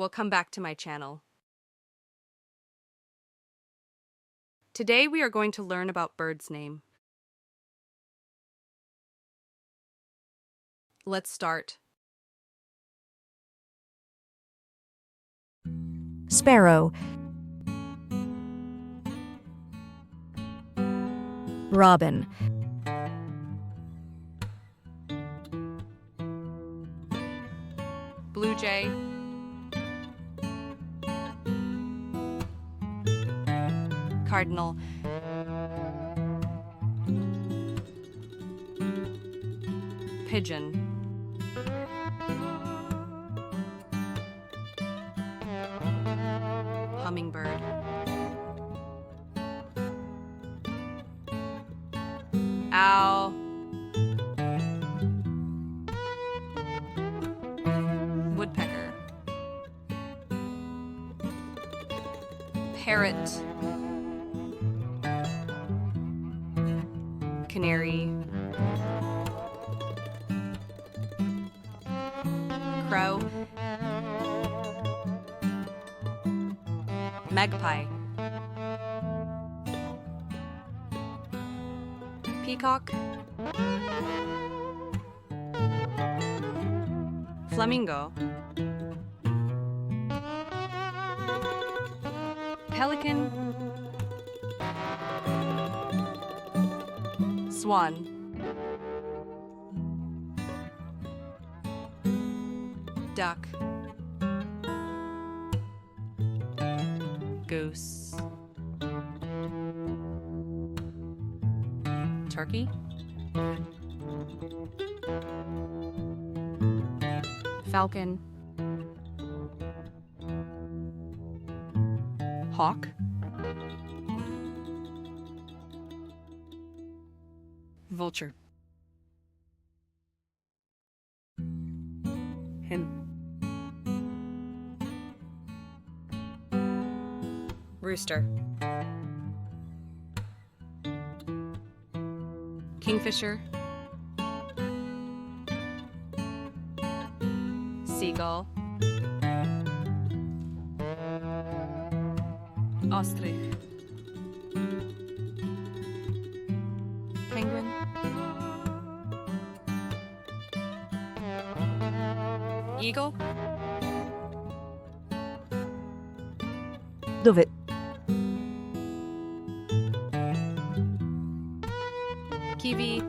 Welcome back to my channel. Today we are going to learn about bird's name. Let's start. Sparrow, robin, Blue jay, cardinal, pigeon, hummingbird, owl, woodpecker, parrot, canary, crow, magpie, peacock, flamingo, pelican, swan, duck, goose, turkey, falcon, hawk, vulture, hen, rooster, kingfisher, seagull, ostrich, penguin, eagle, dove, kiwi,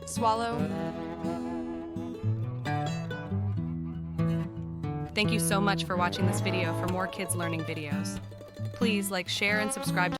swallow. Thank you so much for watching this video. For more kids learning videos, please like, share, and subscribe to